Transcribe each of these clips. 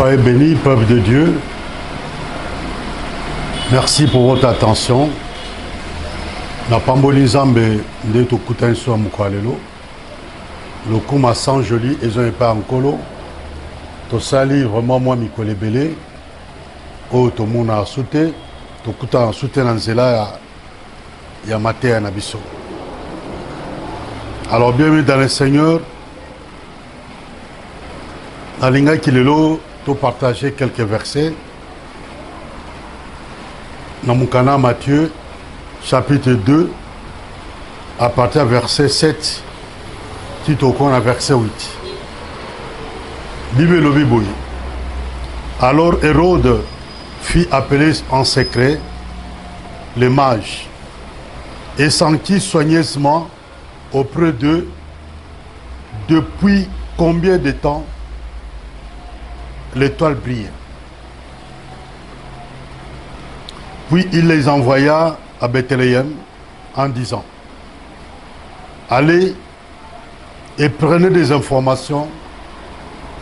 Soyez bénis, peuple de Dieu. Merci pour votre attention. Na pamboli Zambé de tokuta so mukwalelo. Le kuma sans joli et je pas encore. To sali vraiment moi mikolebele. O to mona soute, tokuta soute na nzela ya maté na biso. Alors bienvenue dans le Seigneur. Alinga kilelo to partager quelques versets. Dans mon canal Matthieu, chapitre 2, à partir du verset 7, qui tourne à verset 8. Bible le Bible. Alors Hérode fit appeler en secret les mages et s'enquit soigneusement auprès d'eux depuis combien de temps l'étoile brille. Puis il les envoya à Bethléem en disant: allez et prenez des informations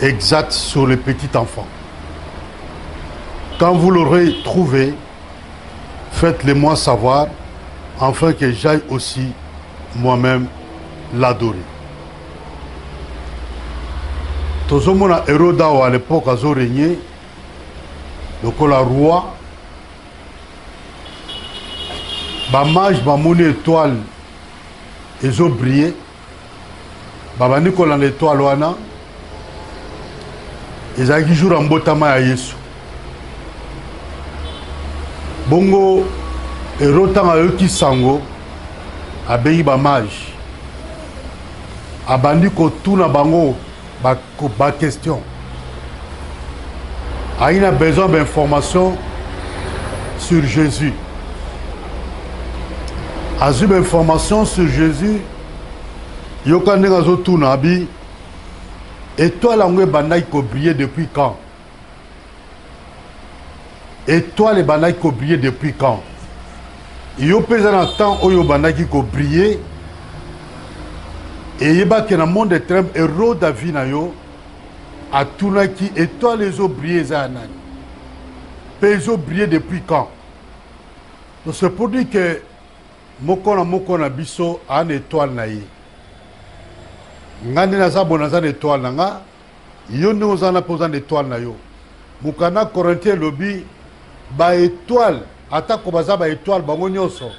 exactes sur les petits enfants. Quand vous l'aurez trouvé, faites-le-moi savoir, afin que j'aille aussi moi-même l'adorer. Tozomona Hérode à l'époque a régné, le roi. Bamage bamoni étoile et ont brillé. Babani kola l'étoile wana. Ezaki jour en botama ya Yesu. Bongo erotanga yoki sango abeyi bamage. Abandi ko tuna bango ba question. Il a besoin d'informations sur Jésus. A eu information sur Jésus, Yokande Gazo Tunabi, et toi l'anglais Banai ko briller depuis quand? Et toi les Banai ko briller depuis quand? Yo pesa na temps oyo Banai ko briller, et yeba que dans le monde des trembles, Hérode David na yo, a Tunaki, et toi les eaux briller zanani. Les eaux briller depuis quand? Donc c'est pour dire que mokona biso an étoile na ye ngandi na za bonaza étoile na nga yo ne ozana posana étoile na yo mukana Corinthiens lobi ba étoile atako baza ba étoile bango nyonso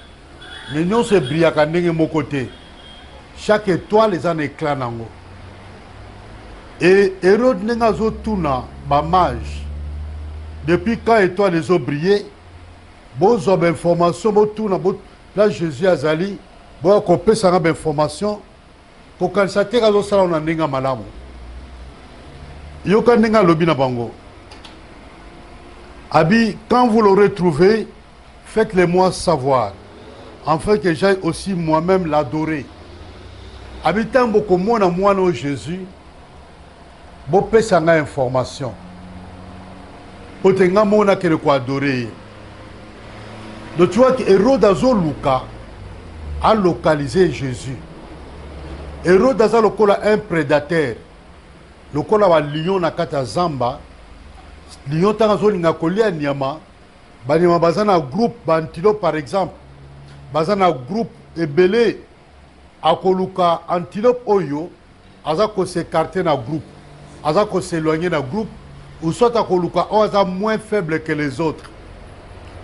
mais nyonso brillaka ndenge moko te. Chaque étoile est un éclat nango. Et Hérode nenga zo tuna ba mage depuis quand étoile les ont brillé bozo ba information bo tuna bo. Là, Jésus a zali, bon, qu'on peut s'en avoir information, qu'on quand ça t'est gazé ça on a n'enga malamu. Yoka n'enga lobi na bango. Abi, quand vous l'aurez trouvé, faites-le-moi savoir, afin que j'aille aussi moi-même l'adorer. Habitant beaucoup moins moi non Jésus, bon peut s'en avoir information. Potenga mona que le quoi adorer. Donc tu vois que Hérode a localisé Jésus. Hérode a un prédateur. Le kola lion na kata zamba. Lion tangazo linga kolia nyama. Banima bazana groupe bantilope par exemple. Bazana groupe ebele akoluka antilope oyo azako s'écarter na groupe. Azako s'éloigner na groupe ou soit akoluka o aza moins faible que les autres.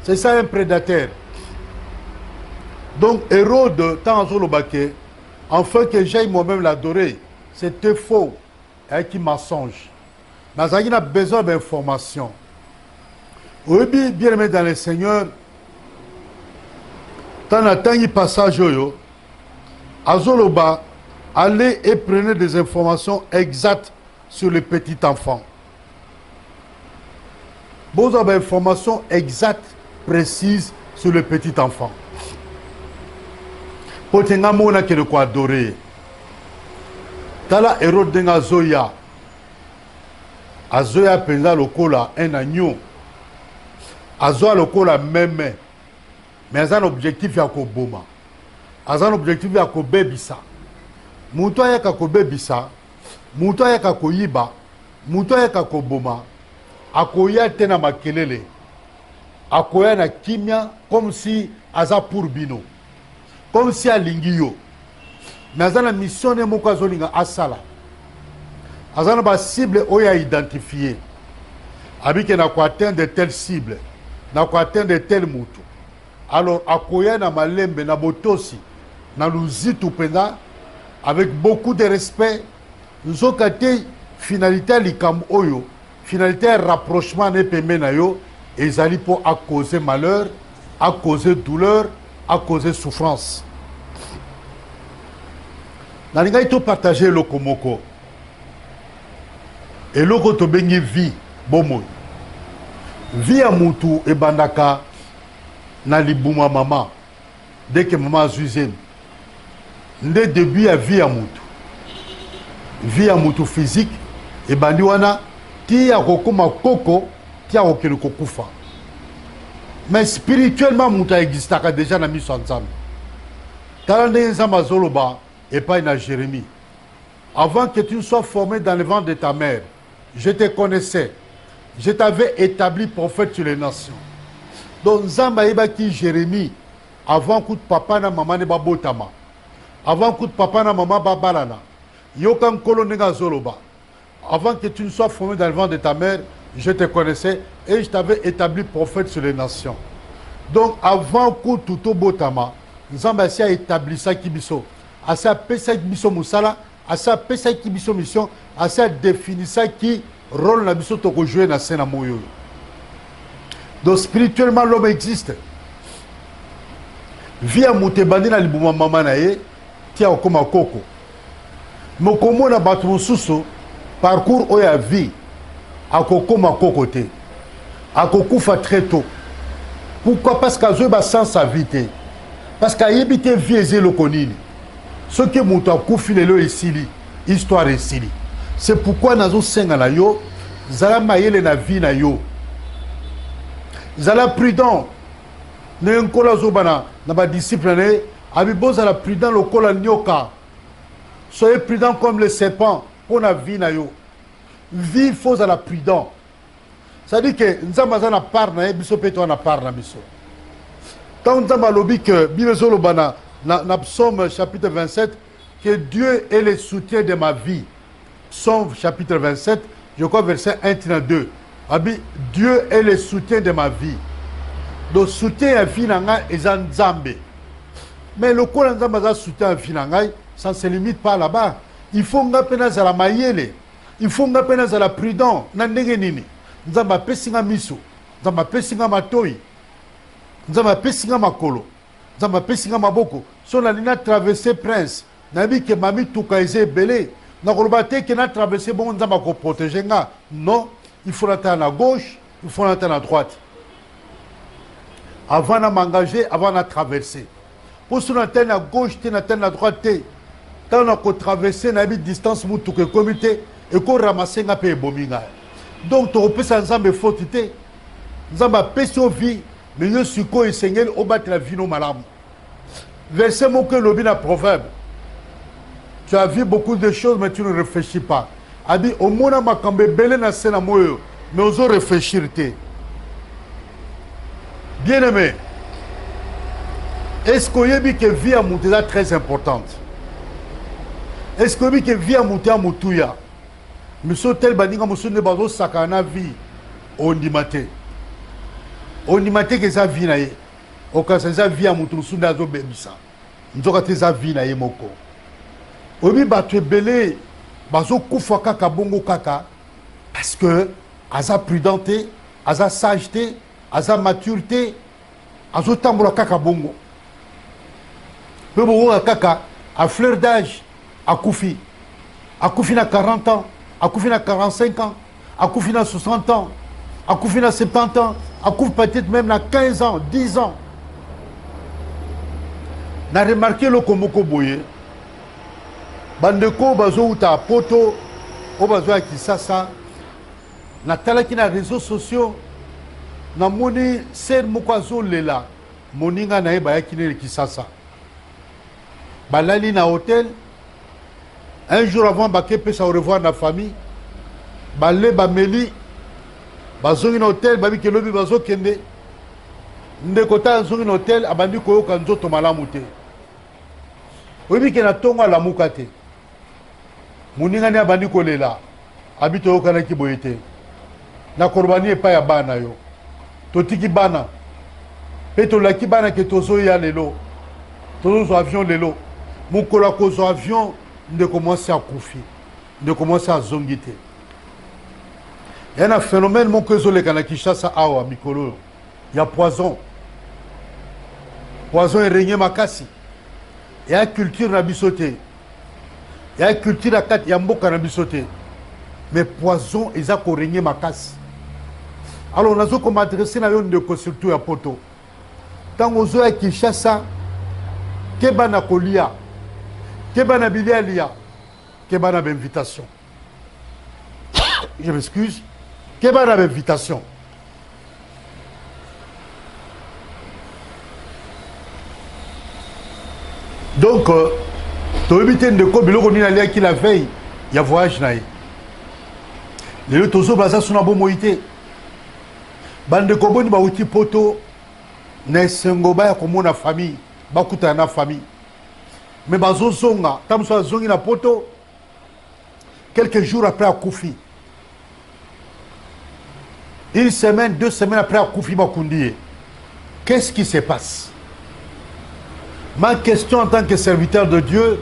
C'est ça un prédateur. Donc Hérode, tant à Zolobake, afin que j'aille moi-même l'adorer, c'était faux et qui mensonge. Mais il a besoin d'informations. Oui, bien aimé dans le Seigneur, tant à tant il passage, à Zoloba, allez et prenez des informations exactes sur les petits enfants. Vous avez des informations exactes précise sur le petit enfant. Pour que nous que le quoi adorer. Tala Hérode denga zoya. Azoya penza lokola un agneau. Azoya lokola même. Mais un objectif ya ko boma. Un objectif ya ko bebisa. Muto ya ka ko bebisa. Muto ya ka ko yiba. Muto ya ka ko boma. akoya te na makelele, akoya na kimia comme si aza pour bino, comme si alingi yo. Mais aza na mission ne moko azolinga asala, aza na ba cible oyo identifié, abike na ko atteindre de telles cibles, na ko atteindre de tel mutu. Alors akoya na malembe na botosi na luzitu penda avec beaucoup de respect. Nzoka te finalité likambo oyo, finalité rapprochement ne pembe na yo ezali po à causer malheur, à causer douleur, à causer souffrance. Nalinga ito partager le komoko. Et loko to bengi vie bomoy. Vie a mutu e bandaka na libuma mama. Dès que maman azuzem. Nde début à vie a mutu. Vie à mutu physique et bandi wana ti ya kokoma koko ti ya kokele kokufa. Mais spirituellement mutu existaka déjà na miso nzambe. Tala nde nzambe zoloba et pas na Jérémie. Avant que tu ne sois formé dans le ventre de ta mère, je te connaissais. Je t'avais établi prophète sur les nations. Donc nzambe yeba ki Jérémie avant que papa na maman ne babotama. Avant que papa na maman babalana. Yokan kolonega zoloba. Avant que tu ne sois formé dans le ventre de ta mère, je te connaissais et je t'avais établi prophète sur les nations. Donc avant que tout botama, nzambe a établi ça kibiso. Asa pesa kibiso musala, asa pesa kibiso mission, asa définir ça qui rôle na biso to ko jouer na scène moyo. Donc spirituellement l'homme existe. Via mutebandi na libuma mama na ye, tia okoma koko. Mokomo na batu mususu parcours oya vie akokoma koko te. Akokufa très tôt. Pourquoi? Parce qu'azo ba sans sa vie te. Parce qu'ayebite vie ezelo konini. Ce que mutu akufi lelo esili, histoire esili. C'est pourquoi nazo senga na yo, zala mayele na vie na yo. Zala prudent. Ne nkola zobana na ba disciple ne abiboza la prudent lokola nyoka. Soyez prudent comme le serpent pour la vie na yo. Vie faut à la prudent. Ça dit que nzamba za na part na biso peto na part na biso. Tant nzamba lobi que bibezo lobana na Psaume chapitre 27 que Dieu est le soutien de ma vie. Psaume chapitre 27, je crois verset 1-2. Abi Dieu est le soutien de ma vie. Le soutien à vie nanga est nzambe. Mais le quoi nzamba za soutien à vie nanga, ça ne se limite pas là-bas. Il faut ngapena za la mayele. Il faut ngapena za la prudent na ndenge nini. Nzamba pesinga miso, nzamba pesinga matoi, nzamba pesinga makolo, nzamba pesinga maboko. So na lina traverser prince, nabi ke mami tuka eze belé. Na koloba te ke na traverser bon nzamba ko protéger nga. Non, il faut l'attendre à gauche, il faut l'attendre à droite. Avant de m'engager, avant de traverser. Pour se l'antenne à gauche, l'antenne à droite, quand on a traversé la distance, tout que comité, et qu'on ramasse un peu de bominga. Donc, tu repères ça ensemble, faut t'aider. Nous avons péché au vie, mais nous sommes quoi, et Seigneur, au bas de la vie, nos malades. Verset mon que l'objet d'un proverbe. Tu as vu beaucoup de choses, mais tu ne réfléchis pas. A dit, au moins, ma cambe belé na sena moyo, mais osons réfléchir. Bien aimé, est-ce que vous que vie à monter est très importante? Est-ce que vous que vie à monter à Moutouya? Monsieur tel bandinga monsieur ne bazo sakana vie on dit maté. On dit maté que ça vie naie. Au cas ça vie à monter monsieur d'azo bebisa. Nzoka te za vie naie moko. Obi batwe belé bazo kufa kaka bongo kaka parce que aza prudenté, aza sageté, aza maturité, azo tambola kaka bongo. Peu bongo kaka à fleur d'âge à Koufi. À Koufi na 40 ans, à Koufi na 45 ans, à Koufi na 60 ans, à Koufi na 70 ans, à Koufi peut-être même na 15 ans, 10 ans. Na remarqué le komoko boye. Bandeko bazo uta poto, o bazo ya Kisasa. Na talaki na réseaux sociaux. Na moni ser mukwazo lela. Moninga na eba ya kinele Kisasa. Balali na hôtel. Un jour avant, Baké peut se revoir dans la famille. Balé Bameli, bazongi na hôtel babi ke lobi bazokende ndeko ta azongi na hôtel abandi koyoka nzoto malamu te oyebi ke na ntongo alamuka te moningani abandi kolela abi toyokanaki boye te nakolobani epai ya bana yo totiki bana mpe tolaki bana ke tozoya lelo tozozwa avion lelo mokolo akozwa avion ndeko mwasi akufi ndeko mwasi azongi te ya na phénomène moko ezoleka na Kinshasa awa mikolo ya poison erenye makasi ya culture na biso te ya culture ya kati ya mboka na biso te mais poison eza korenye makasi alors nazokoma adresse na yo ndeko surtout ya poto ntango ozoya Kinshasa keba na kolia keba na bilia lia keba na invitation je m'excuse keba na invitation donc toyebi te ndeko biloko nini aliaki la veille ya voyage na ye lelo tozobaza so na bomoi te bandeko boni bauti poto na esengo baya komona famille bakutana na famille mais bazozonga ntango mosusu azongi na poto quelques jours après akufi une semaine 2 semaines après akufi bakundi ye qu'est-ce qui se passe? Ma question en tant que serviteur de Dieu,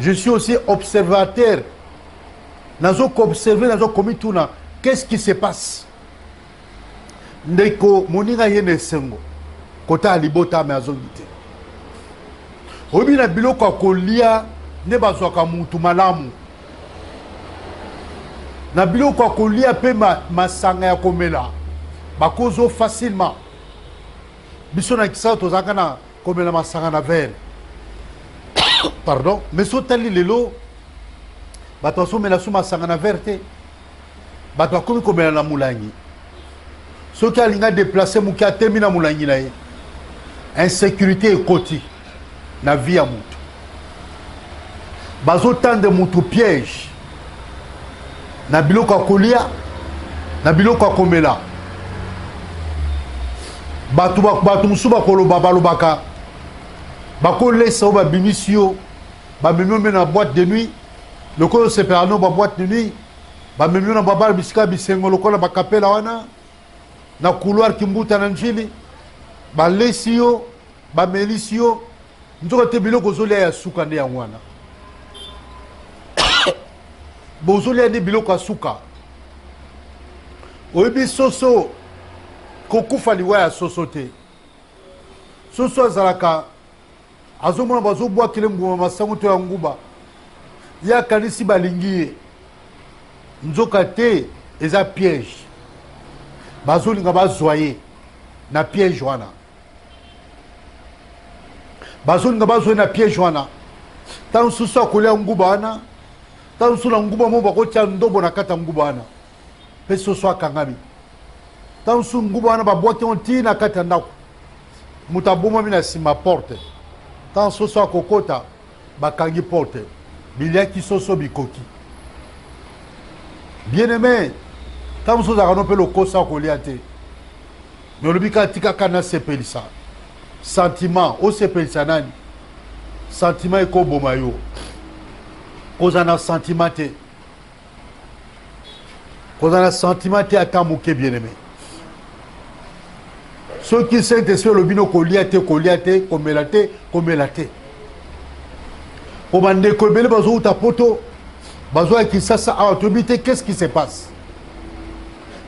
je suis aussi observateur. Nazo observer, nazo komituna. Qu'est-ce qui se passe? Ndeko moninga yene sengo. Kota alibota me azongite. Obi na biloko akolia ne bazwaka mutu malamu. Na biloko akolia pe masanga ya komela. Bakozo facilement. Biso na kisa tozaka na comme la masanga na verre. Pardon, mais sotali lelo bato asome la suma masanga na verte bato akomi comme na mulangi soki alinga déplacer muki atemi na mulangi na ye insécurité ekoti na vie ya mutu bazotande mutu piège na biloko akolia na biloko akomela bato musu bakoloba balobaka bakolesa o babimisi yo bamemi yo na boîte de nuit lokola seperano ba boîte de nuit bamemi yo na babala bisika bisengo lokola bakapela wana na couloir kimbuta na njili balesi yo bamelisi yo nzoka te biloko ozolia ya suka nde yango wana bozolia nde biloko ya suka oyebi soso kokufa liwa ya soso te soso azalaka azomona bazobwakile nguma masango to ya nguba ya kanisi balingi ye nzoka te eza piège bazolinga bazwa ye na piège wana bazolinga bazwa ye na piège wana ntango susu akolia nguba wana ntango susu na nguba mo bakotia ndombo na kati ya nguba wana mpe soso akangami ntango susu nguba wana babwaki yango ntina na kati ya ndako moto abomami na nsima porte ntango soso akokota bakangi porte biliaki soso bikoki bien aimé ntango mosusu azalaka no mpe lokosa akolia te me olobi kaka tikaka nasepelisa sentiment osepelisa nani sentiment ekoboma yo koza na sentiment te koza na sentiment te ata moke bien aimé soki Saint-Esprit olobi no kolia te komela te komela te po bandeko ebele bazouta poto bazoya Kinshasa awa toyebi te qu'est-ce qui se passe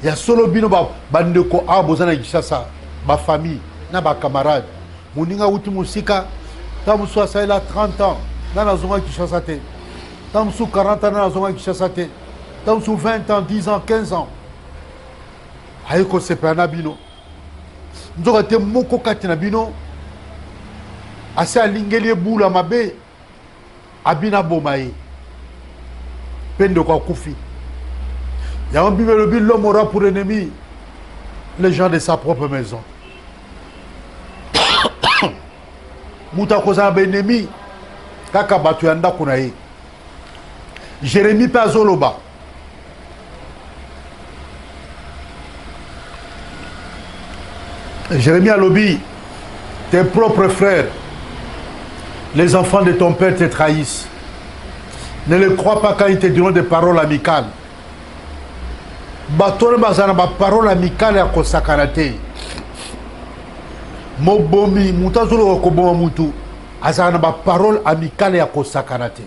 ya solo bino bandeko awa boza na Kinshasa bafamille na bacamarade moninga wuti mosika ntango mosusu asalela 30 ans na nazonga Kinshasa te ntango mosusu 40 ans na nazonga Kinshasa te ntango mosusu 20 ans 10 ans 15 ans aye kosepela na bino nzoka te moko kati na bino ase alingeli ebula mabe abina boma ye mpe ndeko akufi yango bible elobi l'homme aura pour ennemi les gens de sa propre maison moto akozala na baennemi kaka bato ya ndako na ye Jérémie mpe azoloba Jérémie Alobi, tes propres frères, les enfants de ton père te trahissent. Ne les crois pas quand ils te diront des paroles amicales. Batone bazana ba parole amicale ya kosakana te. Mobomi mutazolo ko boma mutu azana ba parole amicale ya kosakana te.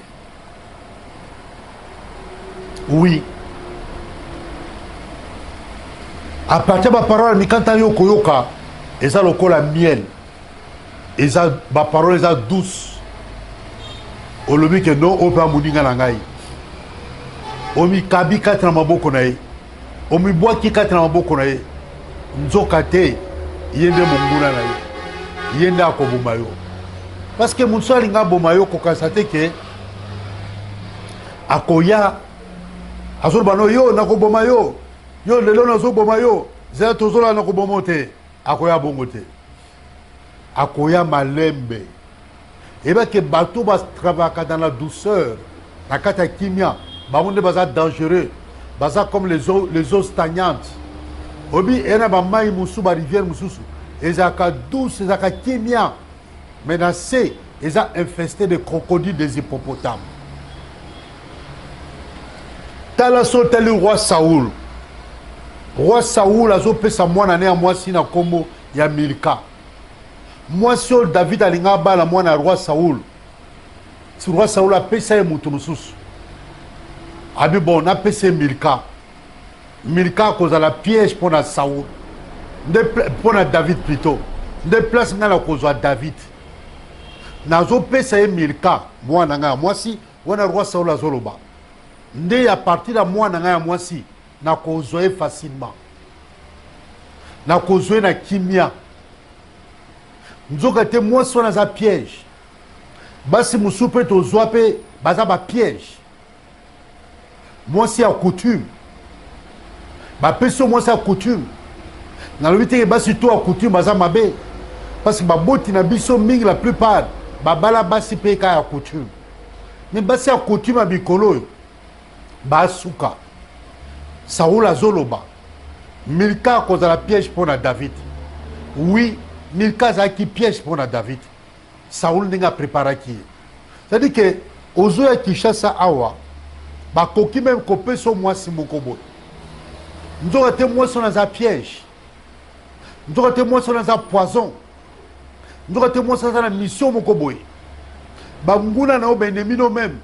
Oui. À partir de la parole amicale ta yo koyoka, eza lokola miel. Eza ba parole eza douce. Olobi ke non opa muninga na ngai. Omi kabi katra maboko na ye. Omi boaki katra maboko na ye. Nzoka te yende monguna na ye. Yende akoboma yo. Parce que munso alinga boma yo kokasate ke akoya azol bano yo nakoboma yo. Yo lelo nazoboma yo. Zela tozola nakoboma te. Akoya bongo te. Akoya malembe. Et bien que bateau va travailler dans la douceur, la kata kimia, bamonde baza dangereux, baza comme les eaux stagnantes. Obi ena ba mai musu ba rivière mususu, ezaka douce, ezaka kimia. Maintenant c'est eza infesté de crocodiles, des hippopotames. Tala sote le roi Saoul. Roi Saoul azo pesa mwana ne a mwasi na kombo ya Milka. Moi, si David alinga bala moi na roi Saoul. Si roi Saoul a payé mutu mususu. Abi bon a payé Milka. Milka cause la piège pour na Saoul. Pour na David plutôt. De place ngala cause David. Nazo payé Milka moi nanga moi si wana roi Saoul azoloba. Nde à partir de moi nanga moi si na cause facilement. Na cause na kimia. Nzoka te moi so na za piège. Basi musupe to zoape baza ba piège. Moi si a coutume. Ba peso moi sa coutume. Na lobite basi to a coutume baza mabe. Parce que ba boti na biso mingi la plupart ba bala basi pe ka a coutume. Mais basi a coutume a bikolo. Ba suka. Saoul azoloba. Milka cause la piège pour na David. Oui. Milka qui piège pour David. Saoul n'a préparé qui. C'est-à-dire que aux yeux qui chassent awa, bah koki même kopé sur moi si mon kobo. Nous avons été moi sur un piège. Nous avons été moi sur un poison. Nous avons été moi sur une mission mon kobo. Bah nguna na obe ennemi no même.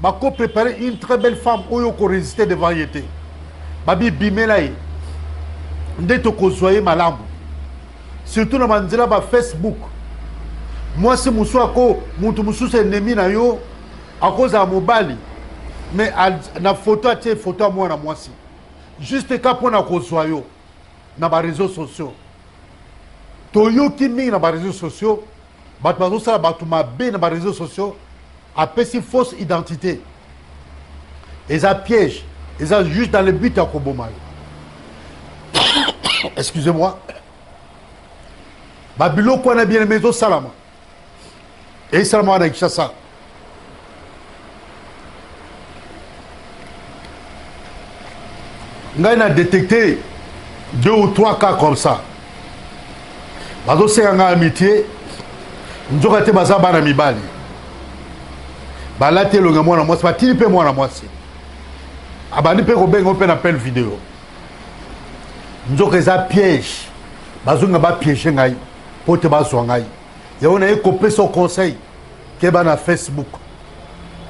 Bah ko préparer une très belle femme oyo ko résister devant yété. Bah bi bimelaï. Ndeto ko soyez malamu. Surtout dans manzela ba Facebook. Moi c'est musu ako muntu musu c'est ennemi na yo à cause de mobali. Mais na photo atie photo moi na moi si. Juste ka pona ko soyo na ba réseaux sociaux. Toyo ki mingi na ba réseaux sociaux, bat bazo sala batu mabe na ba réseaux sociaux a pesi fausse identité. Et ça piège, et ça juste dans le but à koboma. Excusez-moi. Babilo kwa na bien mezo salama. Et salama na Kinshasa. Ngai na détecté 2 ou 3 cas comme ça. Bazo senga amitié. Nzoka te baza bana mibali. Balate longa mwana mwasi batili pe mwana mwasi. Abani pe ko bengo pe na appel vidéo. Nzoka za piège. Bazo nga ba piéger ngai. Pote bazwa ngai. Ya ona e kopé son conseil ke ba na Facebook.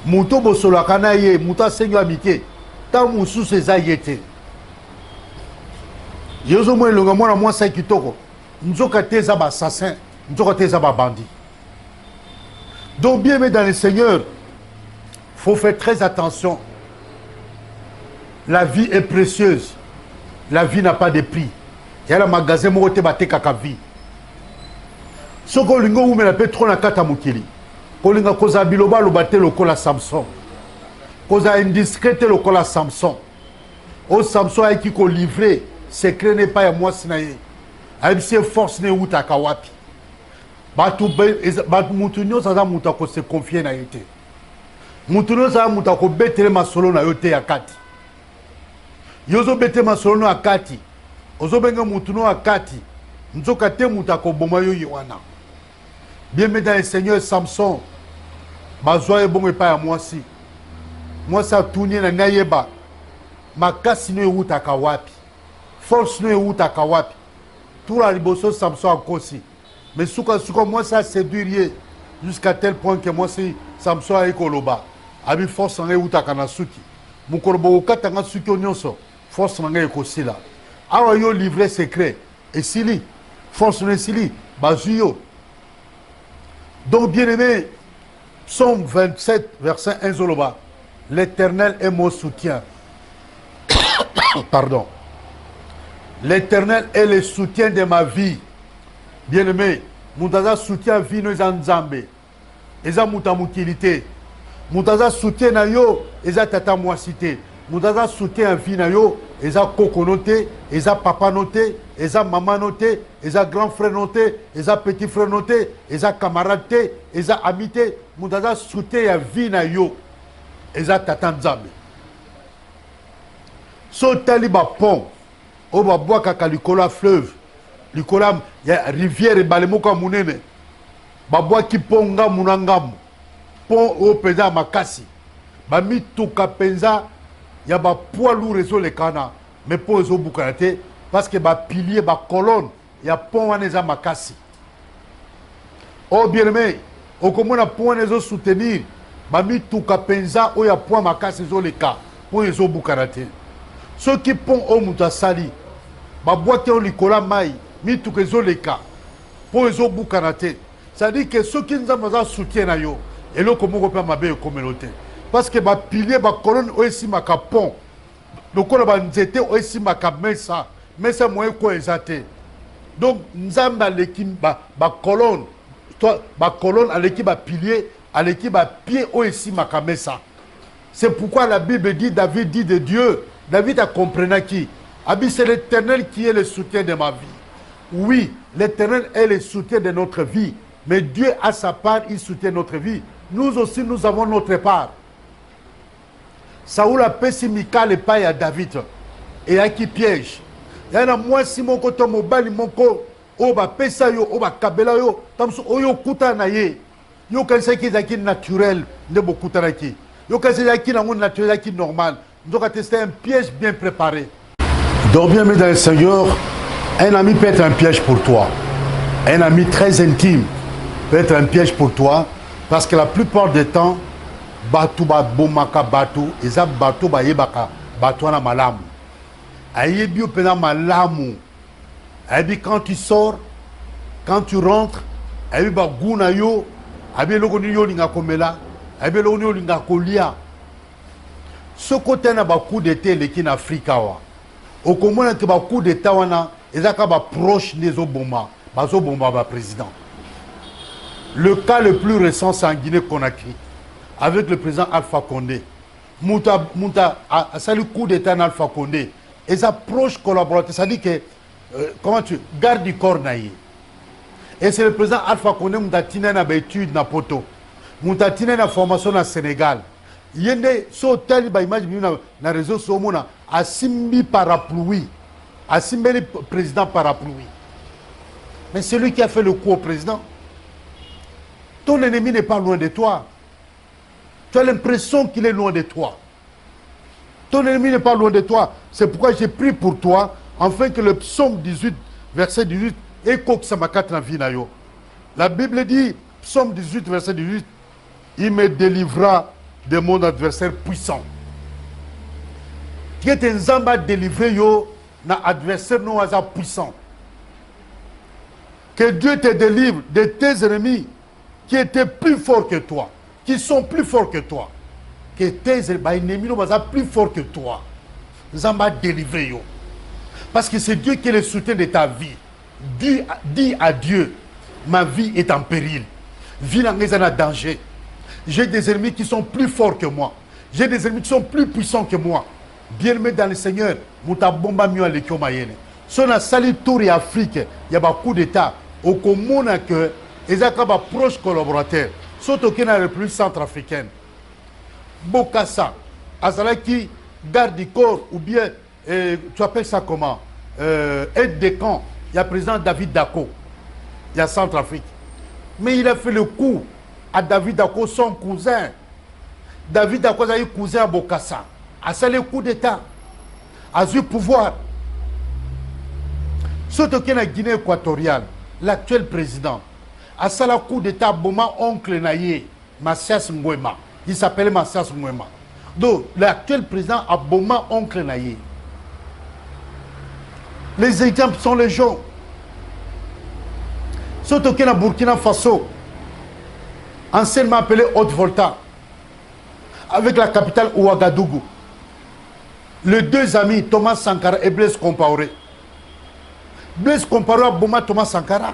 Muto bosolo kana ye, muta senyo amitié. Ta musu seza yete. Yozo mo longa mwana mwasi kitoko. Nzoka te za ba assassin, nzoka te za ba bandit. Donc bien mais dans le Seigneur, faut faire très attention. La vie est précieuse. La vie n'a pas de prix. Il y a le magasin mo te baté kaka vie. Soko lingo ou me la pétrole na kata mukili. Kolinga koza biloba lo baté lokola Samson. Koza indiscrète lokola Samson. O Samson a qui ko livré, secret n'est pas à moi sinaye. Aibse force ne uta kawapi. Batu mutunyo sa muta ko se confier na yete. Mutunyo sa muta ko betele masolo na yote ya kati. Yozo bete masolo na kati. Ozo benga mutunyo akati. nzoka te mutako bomayo yowana. Bien mais dans le Seigneur Samson, bazoye bon epa ya mwasi. Mwasi atunie na ngayeba. Makasi no utaka wapi. Force no utaka wapi. Tout la liboso Samson a kosi. Mais souka moi ça séduire jusqu'à tel point que moi si Samson a ekoloba. Abi force na utaka na suki. Mukorobo katanga suki onyonso. Force na ekosi la. Awa yo livret secret. Et sili. Force na sili. Bazuyo. Donc bien aimé, Psaume 27 verset 1 zoloba. L'Éternel est mon soutien. Pardon. L'Éternel est le soutien de ma vie. Bien-aimé, Moutaza soutient vie nos Nzambe. Eza mutamukilité. Moutaza soutient na yo, eza tata moisité. Moutaza soutient vie na yo, eza koko noté, eza papa noté, eza maman noté, eza grand frère noté, eza petit frère noté, eza camarade té, eza amité. Moutaza soutient vie na yo, eza tata Nzambe. So taliba pont. O ba bois kaka likola fleuve likola ya rivière balemoka munene ba bois ki ponga munangamu pont o peza makasi ba mituka penza ya ba poids lourd rezo le kana mais pont ezo bukanate parce que ba pilier ba colonne ya pont waneza makasi o bien aimé o komona pont ezo soutenir ba mituka penza o ya poids makasi ezo le ka pont ezo bukanate. Ceux qui pont au Moutasali, ma boîte au Nicolas Maï, mituka ezoleka, pour ezo bukanate. Ça dit que ceux qui nous ont soutien à yo, et là comment on peut m'abeiller communauté. Parce que ma pilier, ma colonne aussi ma pont, donc on a nzete aussi ma mesa, mesa moyen quoi exacté. Donc nous avons l'équipe, ma colonne, toi, ma colonne à l'équipe à pilier, à l'équipe à pied aussi ma mesa. C'est pourquoi la Bible dit, David dit de Dieu. David a compris qui? Abi, c'est l'Éternel qui est le soutien de ma vie. Oui, l'Éternel est le soutien de notre vie. Mais Dieu, à sa part, il soutient notre vie. Nous aussi, nous avons notre part. Saoul a pessi Michal et paille à David. Et à qui piège? Il y en a moi, si mon côté mobile, mon côté, oba pesa yo, oba kabela yo, tamso oyo kuta na ye. Yo kanse ki zaki naturel, ne bo kuta na ki. Yo kanse zaki na monde naturel qui normal. Nous avons testé un piège bien préparé. Donc bien mis dans le Seigneur, un ami peut être un piège pour toi. Un ami très intime peut être un piège pour toi. Parce que la plupart des temps, batu ba bomaka batu, eza batu ba yebaka batu na malamu. Ayebi opena malamu. Ayebi quand tu sors, quand tu rentres, ayebi ba guna yo, ayebi loko ni yo linga komela, ayebi loko ni yo linga kolia. Ce côté na ba coup d'état l'équipe Africa wa. Au commun que ba coup d'état wana ezaka ba proche des oboma, bazo bomba ba président. Le cas le plus récent c'est en Guinée-Conakry avec le président Alpha Condé. Mouta a sali coup d'état en Alpha Condé. Et sa proche collaborateur, ça dit que comment tu garde du corps naïe. Et c'est le président Alpha Condé mouta tina na étude na poto. Mouta tina na formation na Sénégal. Yende so tali ba image na réseau somona asimbi parapluie. Asimbi le président parapluie. Mais c'est lui qui a fait le coup au président. Ton ennemi n'est pas loin de toi. Tu as l'impression qu'il est loin de toi. Ton ennemi n'est pas loin de toi. C'est pourquoi j'ai prié pour toi, afin que le psaume 18, verset 18, écoute sa vie. La Bible dit, psaume 18, verset 18, il me délivra de mon adversaire puissant. Qui est un zamba délivré yo, na adversaire non hasard puissant. Que Dieu te délivre de tes ennemis qui étaient plus forts que toi, qui sont plus forts que toi. Que tes ennemis non hasard plus forts que toi. Zamba délivré yo. Parce que c'est Dieu qui est le soutien de ta vie. Dis à Dieu, ma vie est en péril. Vie est en danger. J'ai des ennemis qui sont plus forts que moi. J'ai des ennemis qui sont plus puissants que moi. Bien-aimé dans le Seigneur, mouta bomba mieux à l'équipe mayenne. Si on a sali tour et Afrique, il y a beaucoup d'États. Au commun que les acabas proches collaborateurs sont au Kenya, la République centrafricaine. Bokassa, Azalaki, garde du corps, ou bien, tu appelles ça comment? Aide de camp, il y a le président David Dako, il y a Centrafrique. Mais il a fait le coup à David Dako, son cousin. David Dako a eu cousin à Bokassa. A fait le coup d'État. A eu pouvoir. Surtout qu'il y a la Guinée équatoriale, l'actuel président, a fait le coup d'État Boma oncle Naye, Massias Nguema. Il s'appelait Massias Nguema. Donc, l'actuel président a Boma oncle Naye. Les exemples sont les gens. Surtout qu'il y a Burkina Faso, anciennement appelé Haute-Volta, avec la capitale Ouagadougou. Les deux amis, Thomas Sankara et Blaise Compaoré. Blaise Compaoré a Boma Thomas Sankara.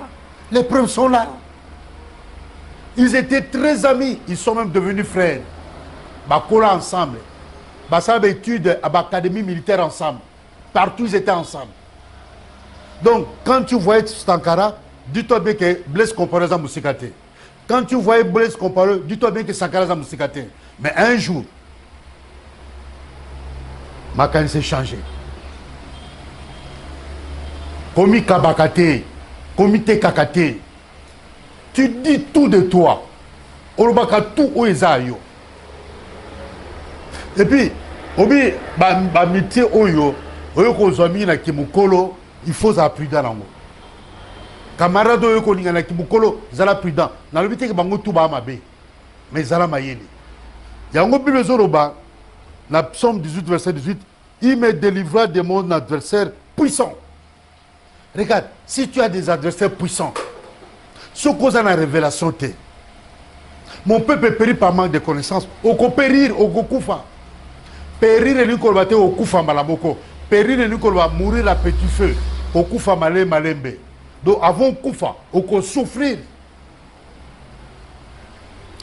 Les preuves sont là. Ils étaient très amis. Ils sont même devenus frères. Bakola ensemble. Bassab études à l'académie militaire ensemble. Partout ils étaient ensemble. Donc, quand tu voyais Sankara, dis-toi bien que Blaise Compaoré est Moussikate. Quand tu voyais Blaise Compaoré, dis-toi bien que Sankara est Moussikate. Mais un jour, Makane s'est changé. Komi Kabakate, Komite Kakate, tu dis tout de toi. Olobaka tout oezayo. Et puis, obi ba métier oyo, oyo ko zomi na kimukolo, il faut être prudent nango. Camarade oyo ko ninga na kimukolo, zala prudent. Na lobite ke bango tout ba mabe. Mais zala mayele. Yango Bible zoroba na Psaume 18 verset 18, il me délivrera de mon adversaire puissant. Regarde, si tu as des adversaires puissants, ce cause a la révélation t'es. Mon peuple périt par manque de connaissances. Au périr, au koufa. Périr et l'ukolbate au koufa malaboko. Périr et l'ukolba mourir à petit feu. Au koufa malé malembe. Donc avant koufa, au souffrir.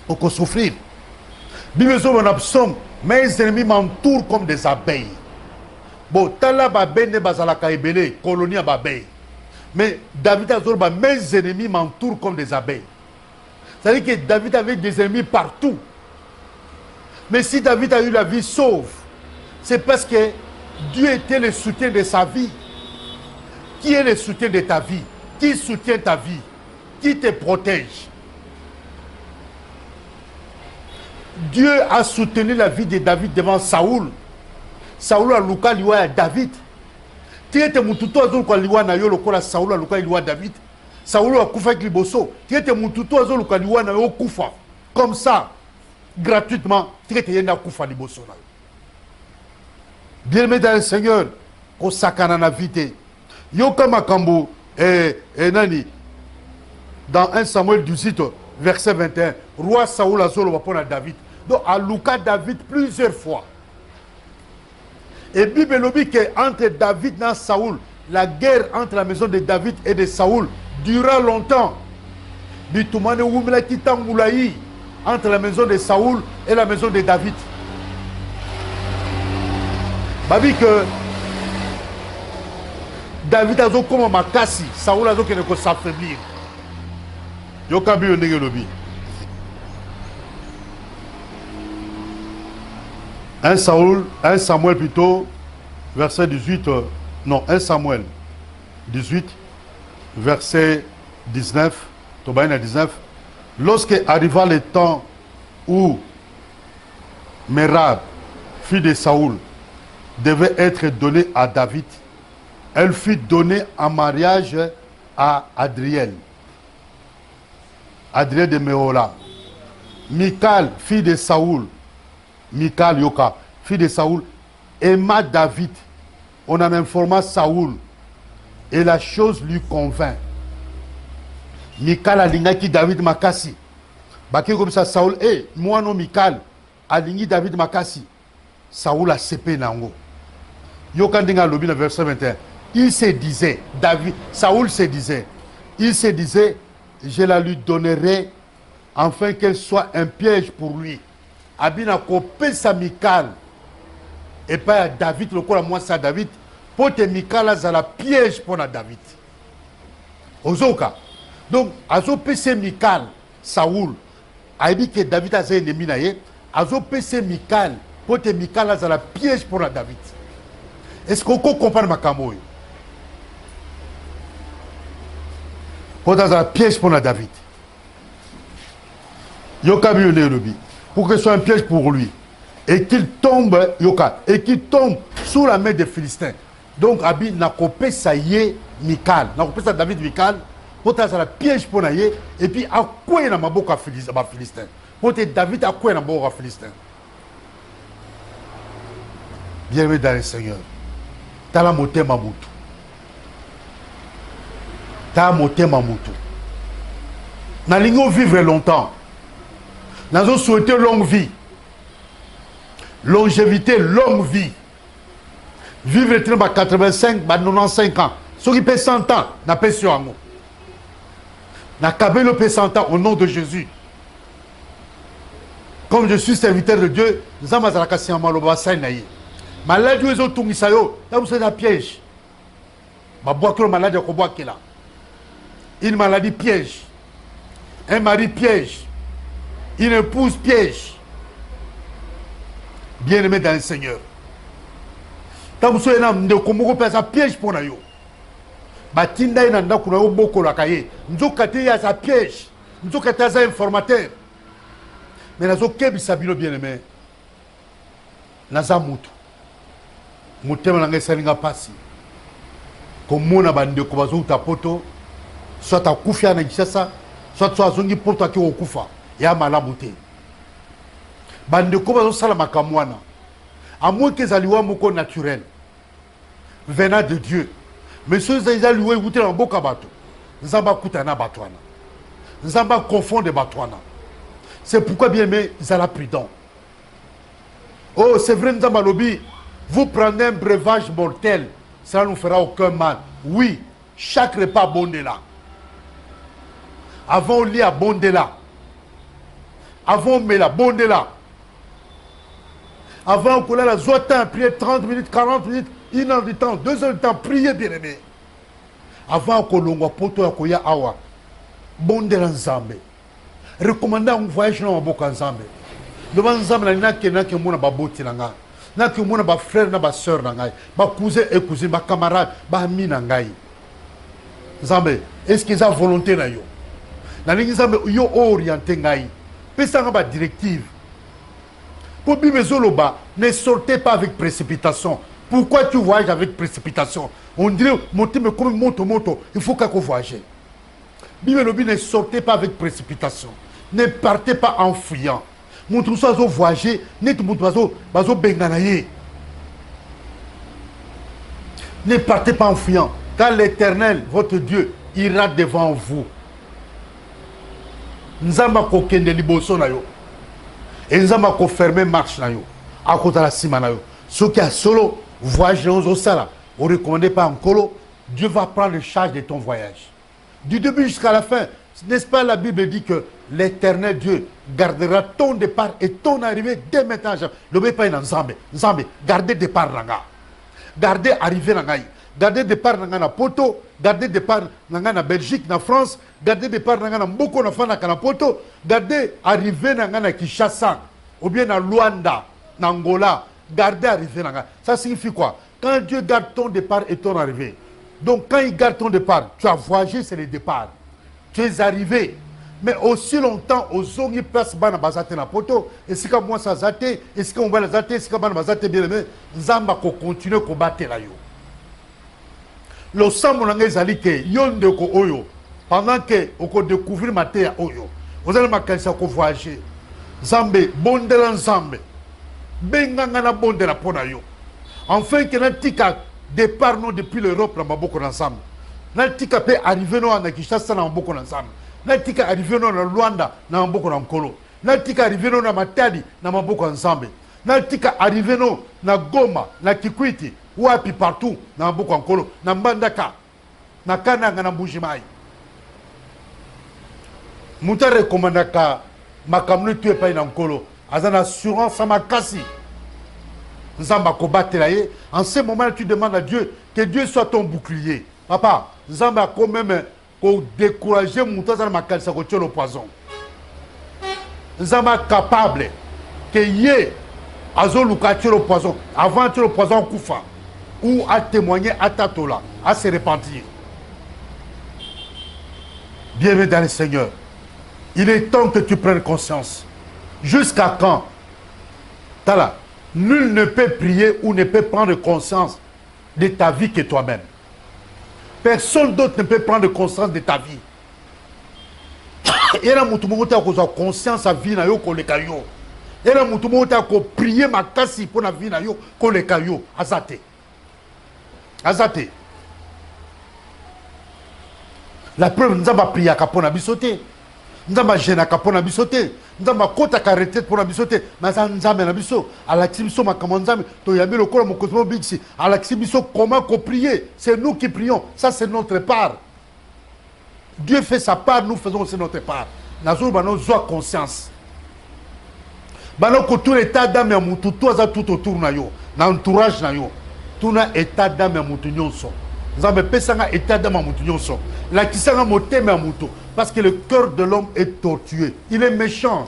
Au souffrir. Bible on absomme. Mes ennemis m'entourent comme des abeilles. Bon, tala babé ne bazalaka ebele, colonie à babé. Mais David a dit, mes ennemis m'entourent comme des abeilles. C'est-à-dire que David avait des ennemis partout. Mais si David a eu la vie sauve, c'est parce que Dieu était le soutien de sa vie. Qui est le soutien de ta vie? Qui soutient ta vie? Qui te protège? Dieu a soutenu la vie de David devant Saoul. Saoul a luka liwa David. Tu étais mututo azul kwa liwa na yo lokola Saoul a luka liwa David. Saoul a kufa liboso. Tu étais mututo azul luka liwa na yo kufa. Comme ça, gratuitement, tu étais yena kufa liboso na yo. Bien-aimé dans le Seigneur, ko sakana na vite. Yo kama kambo nani dans 1 Samuel 18 verset 21, roi Saoul azul va prendre David. Donc a luka David plusieurs fois. Et Bible lobby que entre David et Saoul, la guerre entre la maison de David et de Saoul dura longtemps. Bitumane wumela kitangulayi entre la maison de Saoul et la maison de David. Babi que David a zo comme makasi, Saoul a zo que ne ko s'affaiblir. Yo kabi yo ndenge lobby. 1 Samuel plutôt, verset 18, non, 1 Samuel 18, verset 19, Tobaïna 19, lorsque arriva le temps où Merab, fille de Saoul, devait être donnée à David, elle fut donnée en mariage à Adriel de Mehola. Michal, fille de Saoul, Michal Yoka, fille de Saoul, aima David. On en informa Saoul et la chose lui convint. Michal a qui David Makasi. Baki comme ça, Saoul, moi non Michal, a David Makasi. Saoul a sepé nango. Yoka Ndinga Lobi, le verset 21. Il se disait, Saoul se disait, je la lui donnerai afin qu'elle soit un piège pour lui. Abina kopé sa Michal et pas David, le quoi moi ça David, pour te Michal a la piège pour la David. Ozoka. Donc, azo PC Michal, Saoul, a dit que David a un ennemi naïe, azo PC Michal, pour te Michal a la piège pour la David. Est-ce qu'on comprend ma camoye? Pour dans un piège pour David. Yoka Mionerobi. Pour que ce soit un piège pour lui. Et qu'il tombe, Yoka, et qu'il tombe sous la main des Philistins. Donc, Abi n'a coupé ça y est, Michal. N'a coupé ça David Michal. Pour que ça un piège pour Naye. Et puis, à quoi il y a ma boca Philistin. Pour que David a quoi il y a ma boca Philistin. Bien-aimé dans le Seigneur. T'as la moté Mamoutou. T'as la moté Mamoutou. Nous allons vivre longtemps. Nous allons souhaiter longue vie. Longévité, longue vie. Vivre 85, 95 ans. Ceux qui paient 100 ans, n'a pas sur un mot. N'a qu'à le 100 ans au nom de Jésus. Comme je suis serviteur de Dieu, nous avons la casse en maloba sainaï. Maladie aux autres misayo, là vous êtes un piège. Ma boîte que maladie à quoi qu'il a. Une maladie piège. Un mari piège. Une épouse piège. Bien-aimé dans le Seigneur. Tant que vous êtes un piège pour nous. Batinda ina ndaku na yo boko la kaye. Nzokate ya sa piège. Nzokate za informateur. Mais nazo kebi sabino bien-aimé. Naza mutu. Mutema nanga salinga pasi. Komona bande ko bazo utapoto. Soit akufia na Kinshasa, soit azongi poto aki okufa. Ya malamu te. Bande ko bazo sala makamwana. À moins que zaliwa moko naturel. Venant de Dieu. Monsieur Zaïza loué vous en boka bato. Nzamba kutana batwana. Nzamba confondre batwana. C'est pourquoi bien aimé, Zala prudent. Oh, c'est vrai Nzamba lobi, vous prenez un breuvage mortel, ça ne nous fera aucun mal. Oui, chaque repas bondela. Avant lit à bondela. Avant mela bondela. Avant qu'on ait la joie de prier 30 minutes, 40 minutes, 1 heure de temps, 2 heures de temps, priez bien aimé. Avant qu'on l'ongoie poto ya koya awa, bonde l'ensemble. Recommandez un voyage dans Maboko ensemble. Devant ensemble, il y a qui ont baboti nanga, na qui ont ba frère na ba sœur nanga, ba cousin et cousine, ba camarade, ba ami nanga. Ensemble, est-ce qu'ils ont volonté na yo? Na lingi ensemble yo orienté ngai. Pesa ba directive. Pour Bimezoloba, ne sortez pas avec précipitation. Pourquoi tu voyages avec précipitation? On dirait, monter mais comme moto, il faut qu'on voyage. Bimelobi, ne sortez pas avec précipitation. Ne partez pas en fuyant. Montre ça, voyager, ne Ne partez pas en fuyant. Car l'Éternel, votre Dieu, ira devant vous. Nzamba kokende liboso na yo. Et nzamba ko fermer marche na yo. À côté de la sima na yo. Ceux qui a solo voyage au sala, on ne recommande pas en colo, Dieu va prendre charge de ton voyage. Du début jusqu'à la fin, n'est-ce pas la Bible dit que l'Éternel Dieu gardera ton départ et ton arrivée dès maintenant. Ne mets pas une ensemble. Ensemble, gardez départ nanga. Gardez arrivée nanga. Gardez départ nanga na Poto, gardez départ nanga na Belgique, na France, gardez départ nanga na Mboko na Fana na Poto, gardez arrivée nanga na Kinshasa, ou bien na Luanda, na Angola, gardez arrivée nanga. Ça signifie quoi? Quand Dieu garde ton départ et ton arrivée, donc quand il garde ton départ, tu as voyagé, c'est le départ. Tu es arrivé. Mais aussi longtemps, aux zongi place bana bazate na poto, et si comme moi ça zate, et si comme on va la zate, et si comme bana bazate bien aimé, Zamba ko continue ko battre la yo. Le sang mon angezali ke yonde ko oyo, pendant que on ko découvrir matéria oyo, vous allez makalisa ko voyager. Zambe bondela nzambe. Benganga na bondela pona yo. Enfin que na tika départ non depuis l'Europe na maboko ensemble. Na tika peut arriver non na Kinshasa na maboko ensemble. Natika arrivé dans le Luanda, na maboko na Nkolo. Natika arrivé dans Matadi, na maboko ensemble. Natika arrivé na Goma, na Kikwiti, wapi partout, na maboko Nkolo, na Mbandaka, na Kananga na Mbujimai. Muta recommandaka makamnu tu pas na Nkolo, azan assurance makasi. Nzamba kobatela ye, en ce moment tu demandes à Dieu que Dieu soit ton bouclier. Papa, Nzamba quand même pour décourager mon temps à ma calça que tu le poison. Nous sommes capables que yé azoluka tu le poison avant tu le poison koufa ou à témoigner à tatola à se repentir. Bienvenue dans le Seigneur. Il est temps que tu prennes conscience. Jusqu'à quand? Tala, nul ne peut prier ou ne peut prendre conscience de ta vie que toi-même. Personne d'autre ne peut prendre conscience de ta vie. Et là, tu as conscience de la vie que le caillou. Et là, tu as prié ma casse pour la vie que le caillou. Azate. Azate. La preuve, nous avons prié à Capona Bissoté. Nous avons gêné à Capona Bissoté. Nous avons côté à retraite pour la Bissoté. Mais ça nous a mis à Bisso. À la Tibiso, ma commandant, tu y as mis le corps à mon cosmo Bixi. À la Tibiso, comment qu'on prier? C'est nous qui prions. Ça, c'est notre part. Dieu fait sa part, nous faisons aussi notre part. Nous avons conscience. Bano ko tout état d'âme ya mutu tout autour na yo, na entourage na yo. Tout na état d'âme ya mutu nyonso. Nzambe pesanga état d'âme ya mutu nyonso. La kisanga motema ya mutu parce que le cœur de l'homme est tortueux. Il est méchant.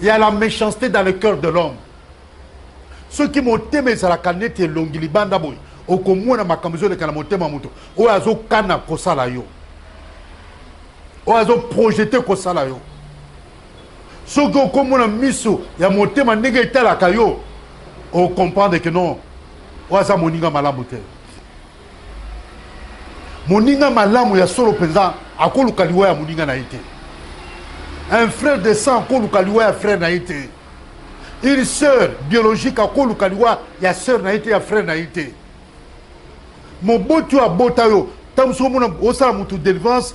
Il y a la méchanceté dans le cœur de l'homme. Ceux qui motema ça la canette et longili banda boy. Okomona makamzo le kana motema mutu. O azo kana kosala yo. O azo projeter kosala yo. Ceux qui ont comme un miso, il y a mon thème à négatif à la caillou. On comprend que non. On a ça moninga malamoute. Moninga malamu ya solo penza à quoi le kaliwa ya moninga na été. Un frère de sang à quoi le kaliwa ya frère na été. Une sœur biologique à quoi le kaliwa ya sœur na été ya frère na été. Mon beau tu as beau tayo. Tam so mona osala mutu délivrance.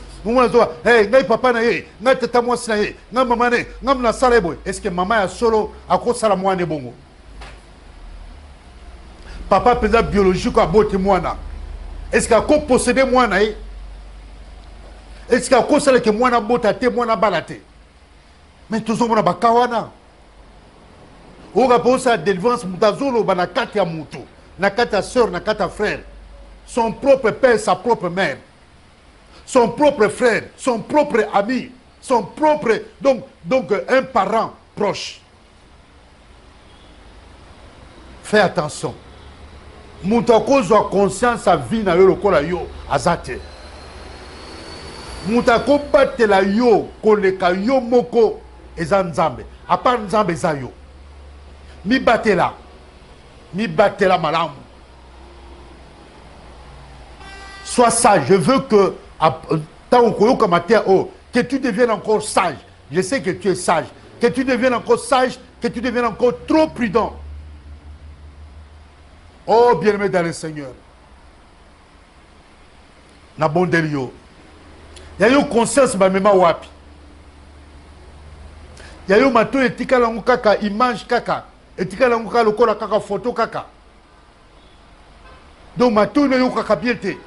Hey, ngai papa na ye, ngai tata mwasi na ye, ngai mama ne, ngai na sala boy. Est-ce que maman ya solo ako sala mwana bongo? Papa pesa biologique a bote mwana. Est-ce qu'ako posséder mwana ye? Est-ce qu'ako sala ke mwana bota te mwana balate? Mais toujours mona bakawana. Oga posa délivrance mutazolo bana kati ya mutu, na kati ya sœur, na kati ya frère. Son propre père, sa propre mère. Son propre frère, son propre ami, son propre, donc un parent proche. Fais attention. Moutako a conscience à vie na yo lokola yo azate. Moutako bate la yo koleka yo moko eza nzambe. A part nzambe eza yo. Mi bate la malamu. Sois sage, je veux que que tu deviennes encore sage. Je sais que tu es sage. Que tu deviennes encore sage, que tu deviennes encore trop prudent. Oh, bien-aimé dans le Seigneur. Na bon délio. Il y a eu conscience ma mémoire wapi. Il y a eu mato etika langu kaka image kaka. Etika langu kaka lokola kaka photo kaka. Donc mato ne yo kaka biete.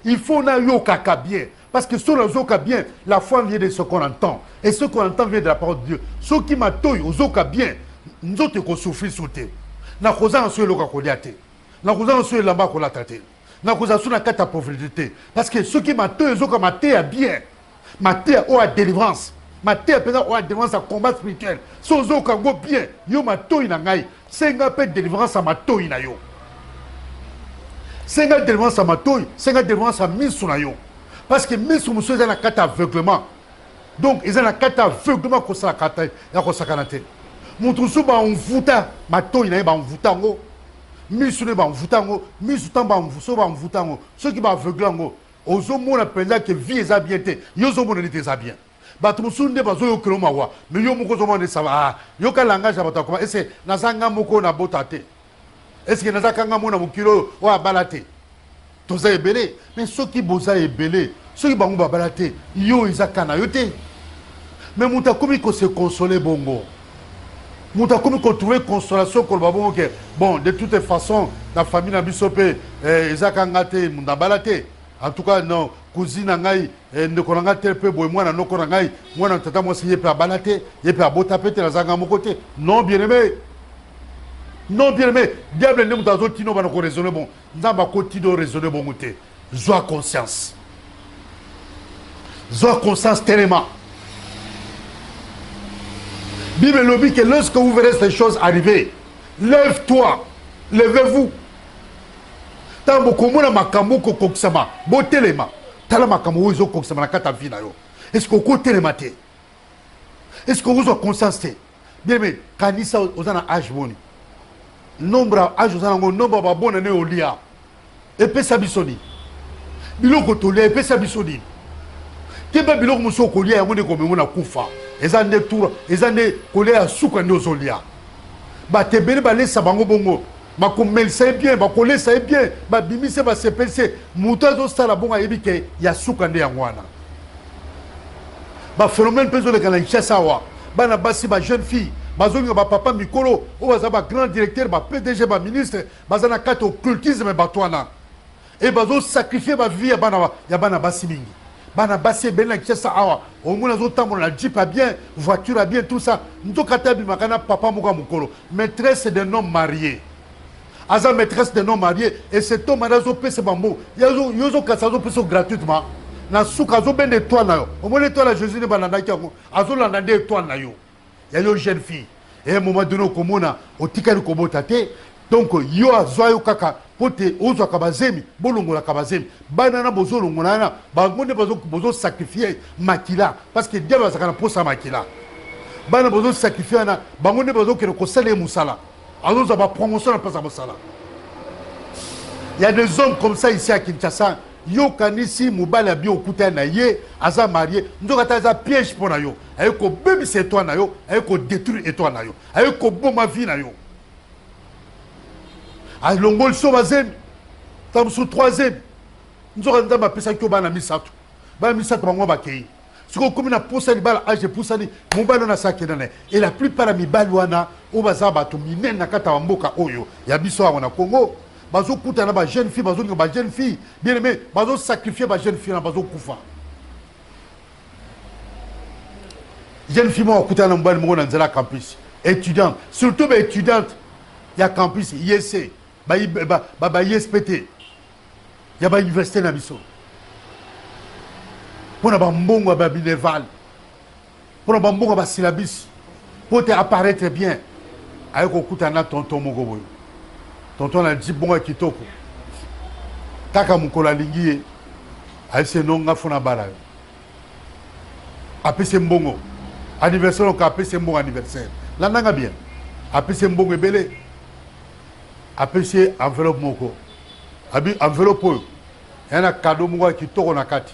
Il faut na bien. Parce que sur le zoka bien, la foi vient de ce qu'on entend. Et ce qu'on entend vient de la parole de Dieu. Ceux qui m'attendent au zoka bien, nous autres qui souffrent sauter. Na koza sur le koliate. Na koza sur le lamba kolatate. Na koza sur la carte pauvreté. Parce que ceux qui m'attendent au zoka maté bien. Maté à délivrance. Maté à délivrance à combat spirituel. So zoka go bien. Yo matoi na ngai. C'est un peu de délivrance à matoi na yo. C'est un délivrance à matoi, c'est un délivrance à Misunayo. Parce que Misunayo est un carte aveuglement. Donc, ils ont un carte aveuglement qu'on s'est carte et qu'on s'est canate. Moutoussou ba on vuta, matoi na ba on vutango. Misunayo ba on vutango, Misutan ba on vuso ba on vutango. Ceux qui ba aveuglango, ozo mon appelle que vie est bien té, yozo mon était bien. Batumusu ne ba zo yo kilo mawa, mais yo moko zo mon de ça va. Yo ka langage ba ta comment est-ce nazanga moko na botate. Est-ce que nous avons un kilo ou à balater? Tous les belés. Mais ceux qui bosa est belé, ceux qui bangou balater, yo ils a canayoté. Mais mouta comme qu'on se consoler bongo. Mouta comme qu'on trouve consolation pour le babon que bon de toutes les façons la famille n'a bisopé ils a kangaté munda balater. En tout cas non cousine ngai ne konanga tel peu boy moi na no konangai moi na tata moi signé pour balater et puis à botapeter la zanga mon côté. Non bien aimé. Non, bien aimé, diable ne m'a pas dit qu'on raisonne bon. N'a pas continué de raisonner bon. Sois conscience. Sois conscience tellement. Bible nous dit que lorsque vous verrez ces choses arriver, lève-toi, levez-vous. Tambo komona makambo ko koksama. Bo telema. Tala makambo ozo koksama na kata vie na yo. Est-ce que ko telema te? Est-ce que vous avez conscience? Bien mais kanisa ozana âge boni. Nombre âge ozana ngo nombre ba bona ne olia. Et pe sabisoni. Biloko tolia et pe sabisoni. Keba biloko muso kolia yango ne komemona kufa. Ezande tour, ezande kolia suka ne ozolia. Ba tebele ba lesa bango bongo. Ba komel ça bien, ba koler ça bien, ba bimise ba sepelse. Muta zo sala bonga yebike ya suka ne yangwana. Ba phénomène peso le kana chassa wa. Bana basi ba jeune fille, bazonga ba papa mikolo, o baza ba grand directeur, ba PDG, ba ministre, bazana kato occultisme batwana. Et bazo sacrifier ba vie ya bana basi mingi. Bana basi bena chassa awa. Au moins zo tambo na jeep a bien, voiture a bien tout ça. Ndoka tabi makana papa muka mukolo, maîtresse d'un homme marié. Aza maîtresse d'un homme marié et cet homme a zo pese bambo. Yozo kasazo pese gratuitement. Na suka zo ben étoile na yo. Au moins l'étoile à Jésus ne banana ki yango. Azo la nande étoile na yo. Ya yo jeune fille. Et à un moment donné komona otikali kobota te. Donc yo azwa yo kaka pote ozo kabazemi bolongo la kabazemi. Banana bozo longona na bangonde bozo sacrifier makila parce que diable azakana posa makila. Bana bozo sacrifier na bangonde bozo ke ko sale musala. Azo za ba promotion na pasa musala. Il y a des hommes comme ça ici à Kinshasa. Yo kanisi mobile abi okuta na ye aza marié ndoka ta za piège pour na yo ayeko bébé c'est toi na yo ayeko détruire toi na yo ayeko boma vie na yo a longol so bazem tam sous troisième ndoka ndamba pesa ko bana misatu bango bakei siko comme na posa ni bala age posa ni mobile na sakena na et la plupart ami balwana o baza bato minene na kata mboka oyo ya biso na Congo. Bazo kuta na ba jeune fille, bazo nga ba jeune fille. Bien aimé, bazo sacrifier ba jeune fille na bazo kufa. Jeune fille mo kuta na mbali mo na nzela campus. Étudiante, surtout ba étudiante ya campus IEC, ba ISPT. Ya ba université na biso. Pona ba mbongo ba bineval. Pona ba mbongo ba syllabus. Pour te apparaître bien. Ayoko kuta na tonton moko boyo. Tonton a dit bon kitoko. Taka mukola lingiye. Aise nonga fona bara. Apese mbongo. Anniversaire ka apese mbongo anniversaire. La nanga bien. Apese mbongo ebele. Apese enveloppe moko. Abi enveloppe. Yana cadeau moko kitoko na kati.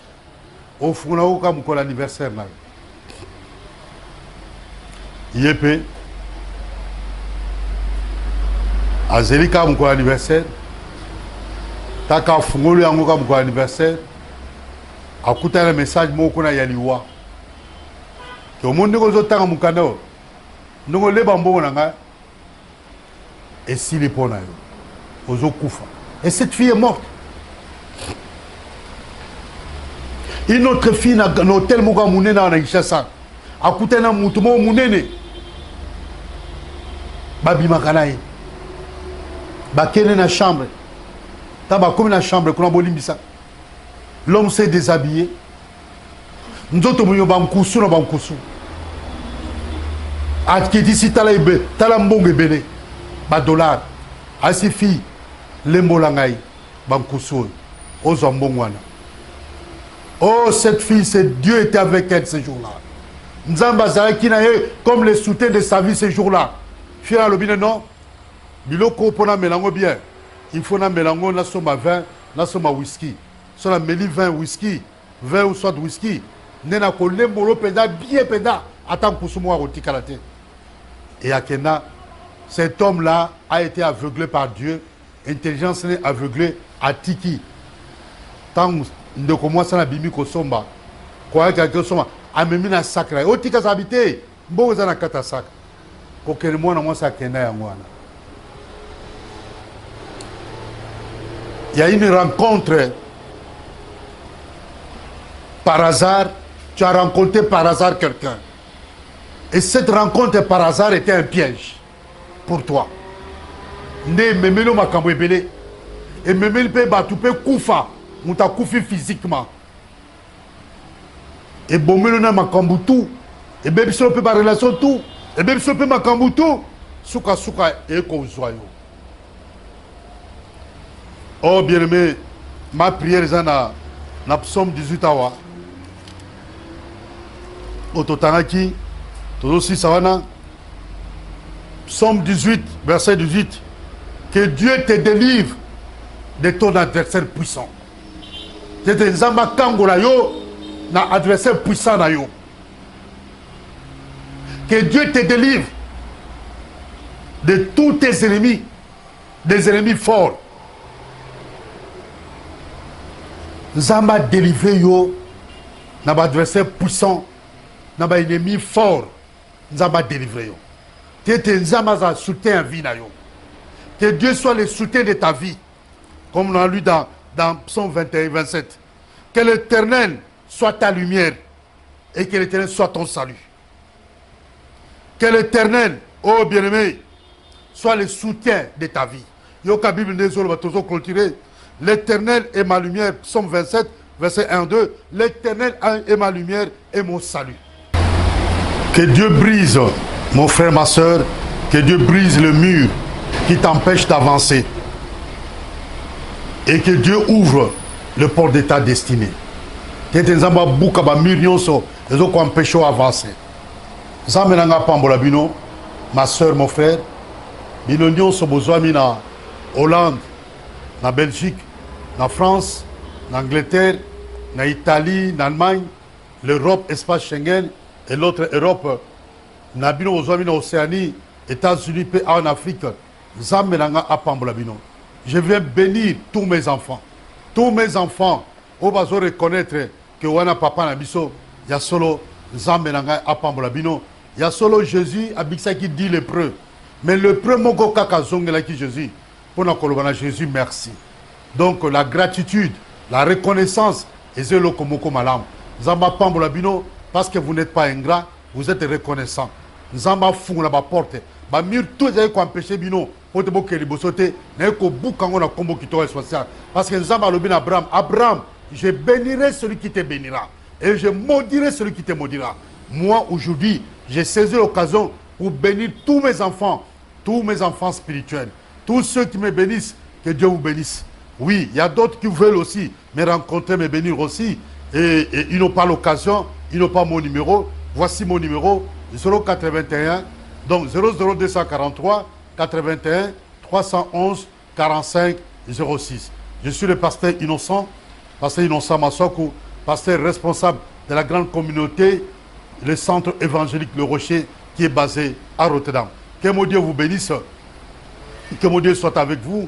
Ofuna oka mukola anniversaire na. Yepe. Azelika mon anniversaire, taka fungolu yango ka mon anniversaire, akuta le message moko na yaliwa. To monde ko zo tanga mukano. Ndongo le bambo nanga. Et si les pona yo. Ozo kufa. Et cette fille est morte. Une autre fille na hôtel moko munena na Kinshasa. Akuta na mutumo munene. Babi makanaye. Bakene na chambre. Taba comme na chambre kuna bolimbisa. L'homme s'est déshabillé. Nzoto munyo bankusu na bankusu. Akiti si tala ibe, tala mbonge bele. Ba dollar. Asi fi lembola ngai bankusu. Ozo mbongwana. Oh cette fille, c'est Dieu était avec elle ce jour-là. Nzamba zaki na ye comme le soutien de sa vie ce jour-là. Fia lobine non. Biloko pona melango bien. Il faut na melango na soma vin, na soma whisky. So na meli vin whisky, vin ou soit whisky. Nena ko lembolo peda bien peda attend kusumo roti kalate. Et akena cet homme-là a été aveuglé par Dieu. Intelligence n'est aveuglée à tiki. Tant de commencer na bimi ko somba. Quoi quelque soma amemi na sacré. O tika habité. Mbo za na kata sac. Ko kene mwana mwa sakena ya mwana. Il y a une rencontre par hasard. Tu as rencontré par hasard quelqu'un. Et cette rencontre par hasard était un piège pour toi. Ne memelo makambo ebele. Et memelo pe batu pe kufa. Muta kufi physiquement. Et bomelo na makambo tout. Et bebiso pe ba relation tout. Et bebiso pe makambo tout. Suka suka e ko zoyo. Oh bien-aimé, ma prière est dans la psaume 18 awa. Ototangaki, tout aussi sawana. Psaume 18, verset 18. Que Dieu te délivre de ton adversaire puissant. Tu es nzamba kangola yo na adversaire puissant na yo. Que Dieu te délivre de tous tes ennemis, des ennemis forts. Nzamba délivre yo na ba adversaire puissant, na ba ennemi fort. Nzamba délivre yo. Tu es nzamba za soutien à vie na yo. Que Dieu soit le soutien de ta vie. Comme on a lu dans Psaume 21 et 27. Que l'Éternel soit ta lumière et que l'Éternel soit ton salut. Que l'Éternel, oh bien-aimé, soit le soutien de ta vie. Yoka Bible l'Éternel est ma lumière, Psaume 27, verset 1-2. L'Éternel est ma lumière et mon salut. Que Dieu brise, mon frère, ma soeur, que Dieu brise le mur qui t'empêche d'avancer. Et que Dieu ouvre le port de ta destinée. Que tu aies avancer. Ma soeur, mon frère, bino so bozwami na Hollande, na Belgique, na France, na Angleterre, na Italie, na Allemagne, l'Europe, espace Schengen et l'autre Europe, na bino bozwami na Océanie, États-Unis, en Afrique. Je viens bénir tous mes enfants. Tous mes enfants, au bazo reconnaître que wana papa na biso, ya solo Nzambe nanga apambola bino. Ya solo Jésus abiksa qui dit lépreux. Mais lépreux moko kaka zongela qui Jésus. Pour na kolobana Jésus merci. Donc la gratitude, la reconnaissance et c'est le komoko malam. Nzamba pambola bino parce que vous n'êtes pas ingrat, vous êtes reconnaissant. Nzamba fungola ba porte. Ba mur tout za ko empêcher bino. Pour te boquer les bossotés, n'a qu'au bout quand on a combo qui t'aurait social. Parce que Nzamba lobin Abraham, Abraham, je bénirai celui qui te bénira. Et je maudirai celui qui te maudira. Moi, aujourd'hui, j'ai saisi l'occasion pour bénir tous mes enfants spirituels. Tous ceux qui me bénissent, que Dieu vous bénisse. Oui, il y a d'autres qui veulent aussi me rencontrer, me bénir aussi. Et ils n'ont pas l'occasion, ils n'ont pas mon numéro. Voici mon numéro, 081, donc 00243 81 311 45 06. Je suis le pasteur Innocent Massokou, pasteur responsable de la grande communauté, le centre évangélique Le Rocher, qui est basé à Rotterdam. Que mon Dieu vous bénisse, que mon Dieu soit avec vous.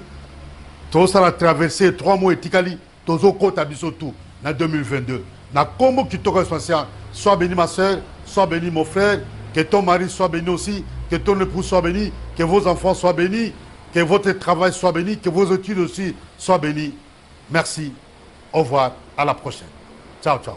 Tout ça a traversé 3 mois et Tikali, Tozo Kota Bisotou, en 2022. Na Kombo qui toque social, sois béni ma soeur, sois béni mon frère, que ton mari soit béni aussi, que ton époux soit béni, que vos enfants soient bénis, que votre travail soit béni, que vos études aussi soient bénies. Merci. Au revoir. À la prochaine. Ciao, ciao.